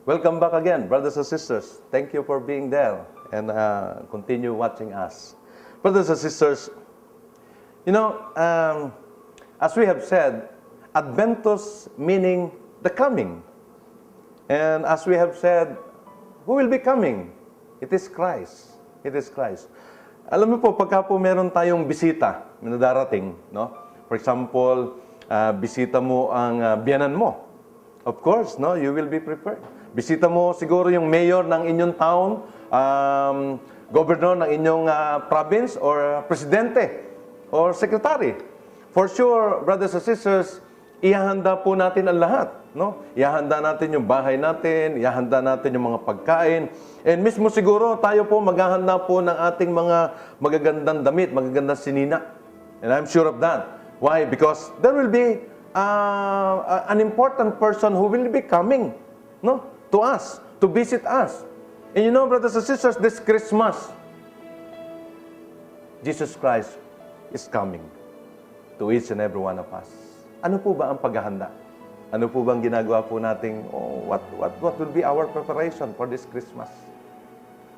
Welcome back again, brothers and sisters. Thank you for being there and continue watching us. Brothers and sisters, as we have said, Adventus meaning the coming. And as we have said, who will be coming? It is Christ. It is Christ. Alam mo po, pagka po meron tayong bisita na darating, no? For example, bisita mo ang biyanan mo. Of course, no, you will be prepared. Bisita mo siguro yung mayor ng inyong town, governor ng inyong province, or presidente, or secretary. For sure, brothers and sisters, ihahanda po natin ang lahat. No? Ihahanda natin yung bahay natin, ihahanda natin yung mga pagkain. And mismo siguro, tayo po maghahanda po ng ating mga magagandang damit, magagandang sinina. And I'm sure of that. Why? Because there will be an important person who will be coming, no, to us, to visit us. And you know, brothers and sisters, this Christmas, Jesus Christ is coming to each and every one of us. Ano po ba ang paghahanda? Ano po bang ginagawa po nating, what will be our preparation for this Christmas?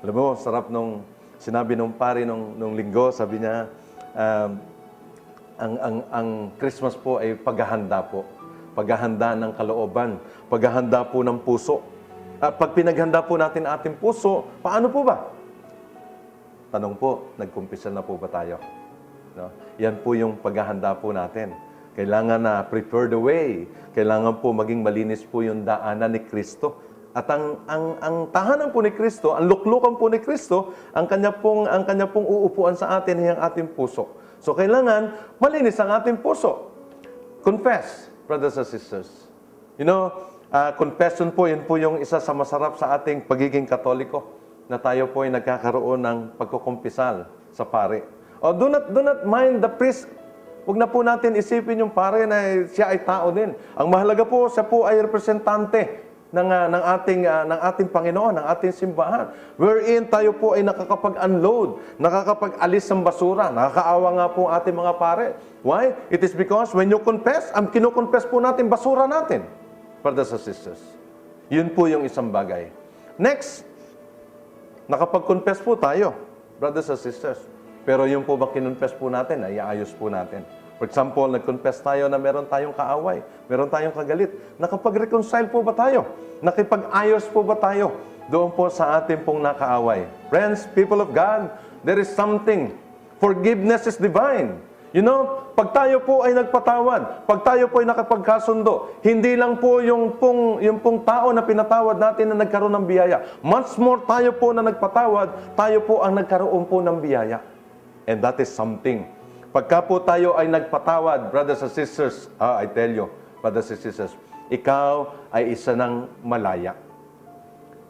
Alam mo, sarap nung sinabi nung pare nung linggo, sabi niya, ang Christmas po ay paghahanda po. Paghahanda ng kalooban. Paghahanda po ng puso. At pag pinaghanda po natin ating puso, paano po ba? Tanong po, nagkumpisa na po ba tayo? No? Yan po yung paghahanda po natin. Kailangan na prepare the way. Kailangan po maging malinis po yung daanan ni Kristo. At ang tahanan po ni Kristo, ang luklukan po ni Kristo, ang kanya pong uupuan sa atin ay ang ating puso. So, kailangan malinis ang ating puso. Confess, brothers and sisters. You know, confession po, yun po yung isa sa masarap sa ating pagiging Katoliko, na tayo po ay nagkakaroon ng pagkukumpisal sa pare. Do not mind the priest. Huwag na po natin isipin yung pare na siya ay tao din. Ang mahalaga po, siya po ay representante ng ating Panginoon, ng ating simbahan. Wherein tayo po ay nakakapag-unload, nakakapag-alis ng basura. Nakakaawa nga po ang ating mga pare. Why? It is because when you confess, ang kinukonfess po natin, basura natin. Brothers and sisters. Yun po yung isang bagay. Next, nakapag-confess po tayo, brothers and sisters. Pero yung po ba kinonfess po natin, ay iayos po natin. For example, nag-confess tayo na meron tayong kaaway, meron tayong kagalit. Nakapag-reconcile po ba tayo? Nakipag-ayos po ba tayo doon po sa ating pong nakaaway? Friends, people of God, there is something. Forgiveness is divine. You know, pag tayo po ay nagpatawad, pag tayo po ay nakapagkasundo, hindi lang po yung pong tao na pinatawad natin na nagkaroon ng biyaya. Much more tayo po na nagpatawad, tayo po ang nagkaroon po ng biyaya. And that is something. Pagka po tayo ay nagpatawad, brothers and sisters, I tell you, brothers and sisters, ikaw ay isa ng malaya.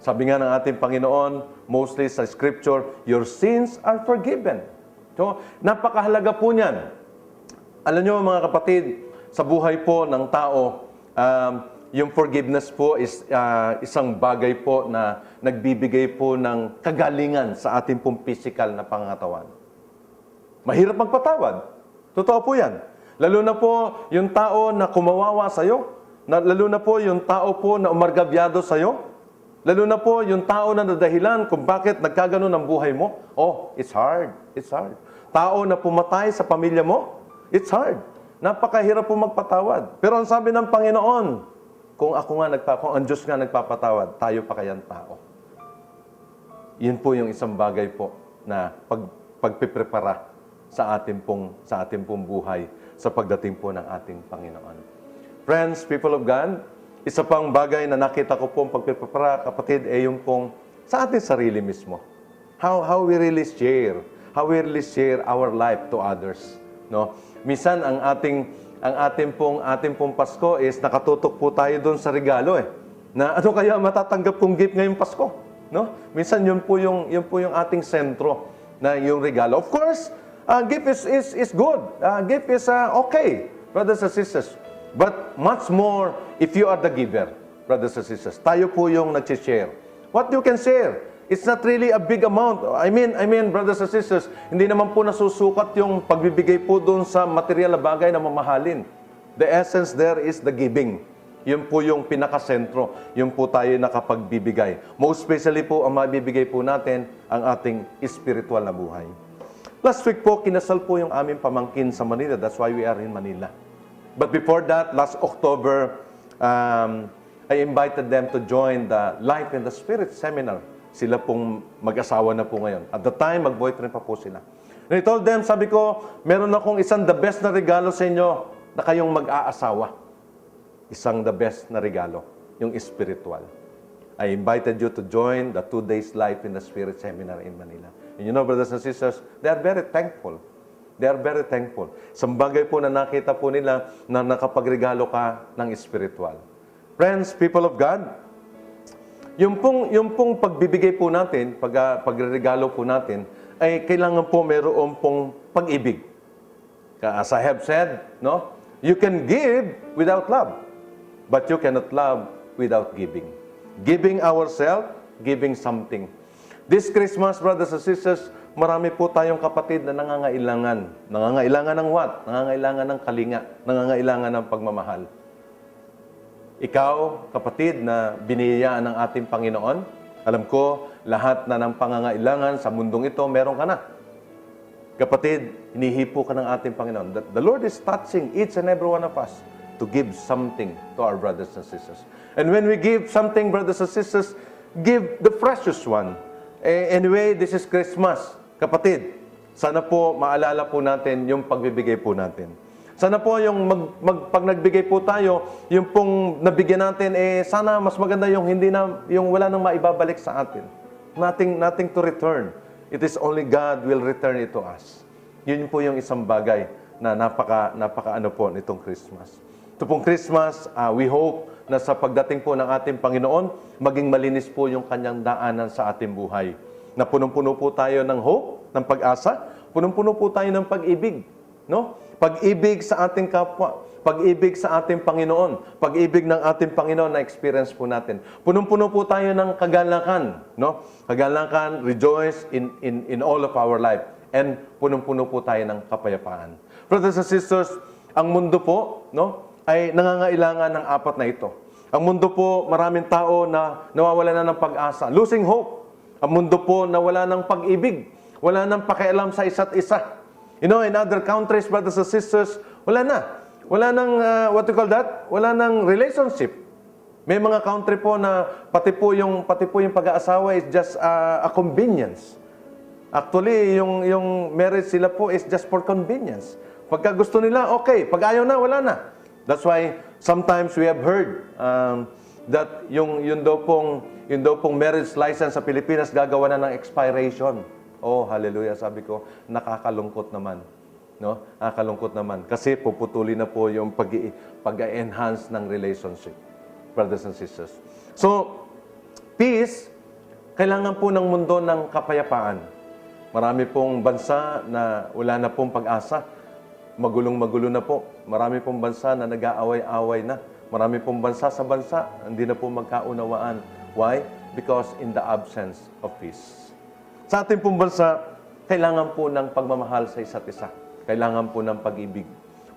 Sabi nga ng ating Panginoon, mostly sa Scripture, your sins are forgiven. So, napakahalaga po niyan. Alam nyo mga kapatid, sa buhay po ng tao, yung forgiveness po is isang bagay po na nagbibigay po ng kagalingan sa ating pong physical na pangangatawan. Mahirap magpatawad. Totoo po yan. Lalo na po yung tao na kumawawa sa'yo. Lalo na po yung tao po na umargabyado sa'yo. Lalo na po yung tao na nadahilan kung bakit nagkaganon ang buhay mo. Oh, it's hard. It's hard. Tao na pumatay sa pamilya mo, it's hard. Napakahirap po magpatawad. Pero ang sabi ng Panginoon, kung ang Diyos nga nagpapatawad, tayo pa kayang tao. Yun po yung isang bagay po na pagpiprepara sa ating pong buhay sa pagdating po ng ating Panginoon. Friends, people of God, isa pang bagay na nakita ko pong pagpiprepara, kapatid, ay yung pong sa ating sarili mismo. How we really share our life to others, no? Minsan ang ating pong Pasko is nakatutok po tayo doon sa regalo Na ano kaya matatanggap kong gift ngayong Pasko, no? Minsan yun po yung ating sentro na yung regalo. Of course, gift is good. Gift is okay, brothers and sisters. But much more if you are the giver, brothers and sisters. Tayo po yung nag-share. What you can share, it's not really a big amount. I mean, brothers and sisters, hindi naman po nasusukat yung pagbibigay po doon sa material na bagay na mamahalin. The essence there is the giving. Yun po yung pinakasentro. Yun po tayo nakapagbibigay. Most especially po, ang mabibigay po natin ang ating spiritual na buhay. Last week po, kinasal po yung aming pamangkin sa Manila. That's why we are in Manila. But before that, last October, I invited them to join the Life in the Spirit seminar. Sila pong mag-asawa na po ngayon. At the time, mag-boyfriend pa po sila. And I told them, sabi ko, meron akong isang the best na regalo sa inyo na kayong mag-aasawa. Isang the best na regalo, yung spiritual. I invited you to join the 2 days Life in the Spirit seminar in Manila. And you know, brothers and sisters, they are very thankful. They are very thankful. Sa bagay po na nakita po nila na nakapagregalo ka ng spiritual. Friends, people of God, yung pong pagbibigay po natin, pagregalo po natin, ay kailangan po mayroon pong pag-ibig. As I have said, no? You can give without love, but you cannot love without giving. Giving ourselves, giving something. This Christmas, brothers and sisters, marami po tayong kapatid na nangangailangan. Nangangailangan ng what? Nangangailangan ng kalinga. Nangangailangan ng pagmamahal. Ikaw, kapatid na biniyayaan ng ating Panginoon, alam ko, lahat na ng pangangailangan sa mundong ito, meron ka na. Kapatid, hinihipo ka ng ating Panginoon. The Lord is touching each and every one of us to give something to our brothers and sisters. And when we give something, brothers and sisters, give the precious one. Anyway, this is Christmas. Kapatid, sana po maalala po natin yung pagbibigay po natin. Sana po yung pag nagbigay po tayo, yung pong nabigyan natin, sana mas maganda yung yung wala nang maibabalik sa atin. Nothing to return. It is only God will return it to us. Yun po yung isang bagay na napaka ano po nitong Christmas. Ito pong Christmas, we hope na sa pagdating po ng ating Panginoon, maging malinis po yung kanyang daanan sa ating buhay. Na punong-puno po tayo ng hope, ng pag-asa, punong-puno po tayo ng pag-ibig. No? Pag-ibig sa ating kapwa, pag-ibig sa ating Panginoon, pag-ibig ng ating Panginoon na experience po natin. Punong-puno po tayo ng kagalakan, no? Kagalakan, rejoice in all of our life. And punong-puno po tayo ng kapayapaan. Brothers and sisters, ang mundo po, no, ay nangangailangan ng apat na ito. Ang mundo po, maraming tao na nawawala na ng pag-asa, losing hope. Ang mundo po na wala ng pag-ibig, wala ng pakialam sa isa't isa. You know, in other countries, brothers and sisters, wala na. Wala nang, what you call that? Wala nang relationship. May mga country po na pati po yung pag-aasawa is just a convenience. Actually, yung marriage sila po is just for convenience. Pagka gusto nila, okay. Pag ayaw na, wala na. That's why sometimes we have heard that yung daw pong marriage license sa Pilipinas gagawa na ng expiration. Oh, hallelujah, sabi ko, nakakalungkot naman. No? Nakakalungkot naman. Kasi puputuli na po yung pag-enhance ng relationship, brothers and sisters. So, peace, kailangan po ng mundo ng kapayapaan. Marami pong bansa na wala na pong pag-asa. Magulong-magulo na po. Marami pong bansa na nag-aaway-away na. Marami pong bansa sa bansa, hindi na po magkaunawaan. Why? Because in the absence of peace. Sa ating pong bansa, kailangan po ng pagmamahal sa isa't isa. Kailangan po ng pag-ibig.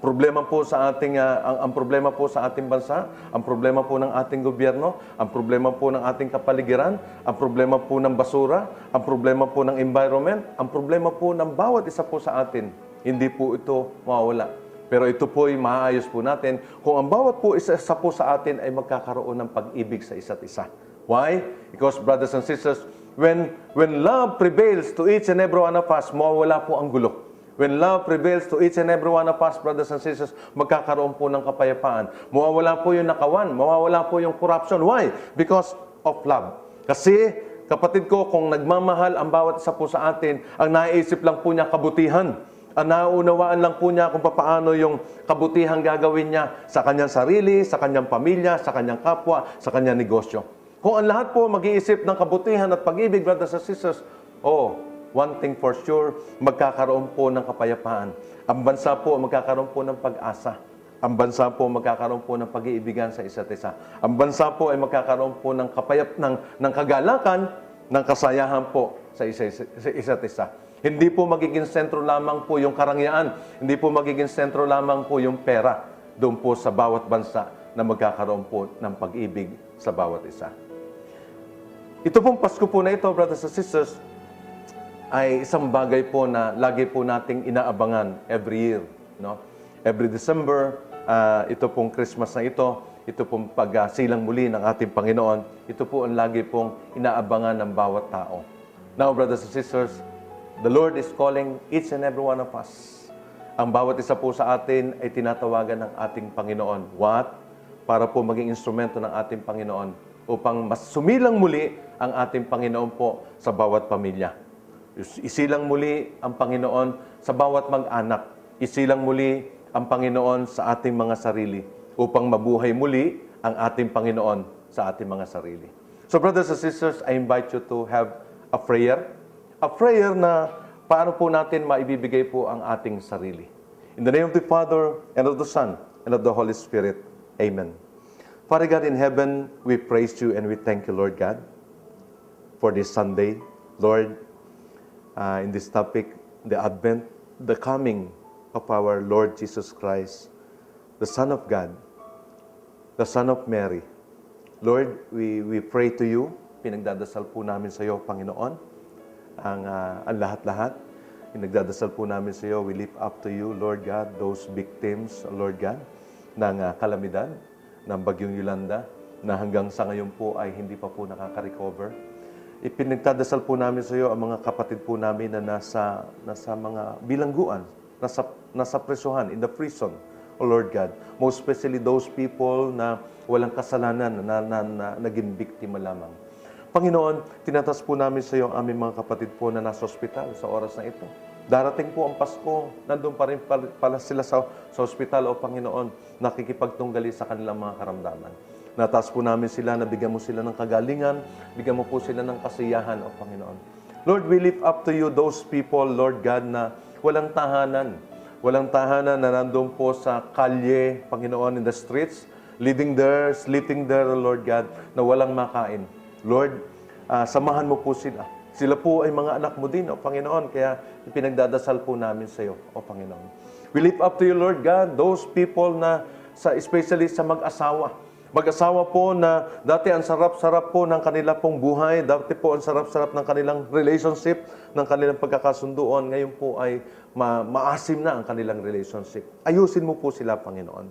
Problema po sa ating, ang problema po sa ating bansa, ang problema po ng ating gobyerno, ang problema po ng ating kapaligiran, ang problema po ng basura, ang problema po ng environment, ang problema po ng bawat isa po sa atin. Hindi po ito mawawala. Pero ito po ay maayos po natin kung ang bawat po isa po sa atin ay magkakaroon ng pag-ibig sa isa't isa. Why? Because, brothers and sisters, when love prevails to each and every one of us, mawawala po ang gulo. When love prevails to each and every one of us, brothers and sisters, magkakaroon po ng kapayapaan. Mawawala po yung nakawan, mawawala po yung corruption. Why? Because of love. Kasi, kapatid ko, kung nagmamahal ang bawat isa po sa atin, ang naiisip lang po niya kabutihan. Ang nauunawaan lang po niya kung paano yung kabutihan gagawin niya sa kanyang sarili, sa kanyang pamilya, sa kanyang kapwa, sa kanyang negosyo. Kung ang lahat po mag-iisip ng kabutihan at pag-ibig, brothers and sisters, one thing for sure, magkakaroon po ng kapayapaan. Ang bansa po magkakaroon po ng pag-asa. Ang bansa po magkakaroon po ng pag-iibigan sa isa't isa. Ang bansa po ay magkakaroon po ng ng kagalakan, ng kasayahan po sa isa't isa. Hindi po magiging sentro lamang po yung karangyaan. Hindi po magiging sentro lamang po yung pera doon po sa bawat bansa. na magkakaroon po ng pag-ibig sa bawat isa. Ito pong Pasko po na ito, brothers and sisters, ay isang bagay po na lagi po nating inaabangan every year. No? Every December, ito pong Christmas na ito pong pagsilang muli ng ating Panginoon, ito po ang lagi pong inaabangan ng bawat tao. Now, brothers and sisters, the Lord is calling each and every one of us. Ang bawat isa po sa atin ay tinatawagan ng ating Panginoon. What? Para po maging instrumento ng ating Panginoon upang mas sumilang muli ang ating Panginoon po sa bawat pamilya. Isilang muli ang Panginoon sa bawat mag-anak. Isilang muli ang Panginoon sa ating mga sarili upang mabuhay muli ang ating Panginoon sa ating mga sarili. So brothers and sisters, I invite you to have a prayer. A prayer na paano po natin maibibigay po ang ating sarili. In the name of the Father, and of the Son, and of the Holy Spirit. Amen. Father God in heaven, we praise you and we thank you, Lord God, for this Sunday. Lord, in this topic, the Advent, the coming of our Lord Jesus Christ, the Son of God, the Son of Mary. Lord, we pray to you, pinagdadasal po namin sa iyo, Panginoon, ang lahat-lahat. Pinagdadasal po namin sa iyo, we lift up to you, Lord God, those victims, Lord God, ng kalamidad, ng Bagyong Yolanda, na hanggang sa ngayon po ay hindi pa po nakaka-recover. Ipinagdadasal po namin sa iyo ang mga kapatid po namin na nasa mga bilangguan, nasa presuhan, in the prison, O Lord God. Most especially those people na walang kasalanan, na naging biktima lamang. Panginoon, tinatas po namin sa iyo ang aming mga kapatid po na nasa ospital sa oras na ito. Darating po ang Pasko, nandun pa rin pala sila sa ospital, O Panginoon, nakikipagtunggali sa kanilang mga karamdaman. Nataas po namin sila, nabigyan mo sila ng kagalingan, bigyan mo po sila ng kasiyahan, O Panginoon. Lord, we lift up to you those people, Lord God, na walang tahanan. Walang tahanan na nandun po sa kalye, Panginoon, in the streets, living there, sleeping there, Lord God, na walang makain. Lord, samahan mo po sila. Sila po ay mga anak mo din, O Panginoon, kaya ipinagdadasal po namin sa iyo, O Panginoon. We lift up to you, Lord God, those people na, especially sa mag-asawa. Mag-asawa po na dati ang sarap-sarap po ng kanila pong buhay, dati po ang sarap-sarap ng kanilang relationship, ng kanilang pagkakasunduan, ngayon po ay maasim na ang kanilang relationship. Ayusin mo po sila, Panginoon.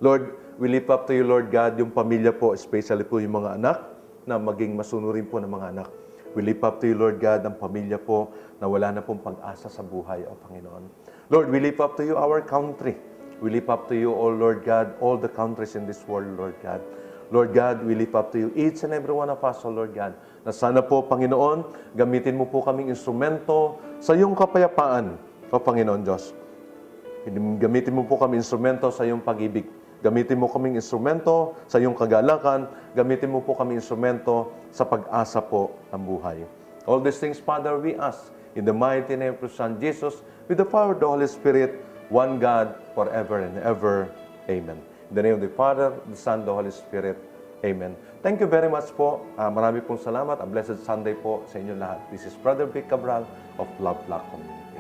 Lord, we lift up to you, Lord God, yung pamilya po, especially po yung mga anak, na maging masunurin po ng mga anak. We lift up to you, Lord God, ang pamilya po na wala na pong pag-asa sa buhay, O Panginoon. Lord, we lift up to you our country. We lift up to you, O Lord God, all the countries in this world, Lord God. Lord God, we lift up to you each and every one of us, O Lord God, na sana po, Panginoon, gamitin mo po kaming instrumento sa iyong kapayapaan, O Panginoon Diyos. Gamitin mo po kami instrumento sa iyong pag-ibig. Gamitin mo kaming instrumento sa iyong kagalakan. Gamitin mo po kami instrumento sa pag-asa po ng buhay. All these things, Father, we ask in the mighty name of Son Jesus, with the power of the Holy Spirit, one God, forever and ever. Amen. In the name of the Father, the Son, the Holy Spirit. Amen. Thank you very much po. Marami pong salamat. A blessed Sunday po sa inyo lahat. This is Brother Vic Cabral of Love Black Community.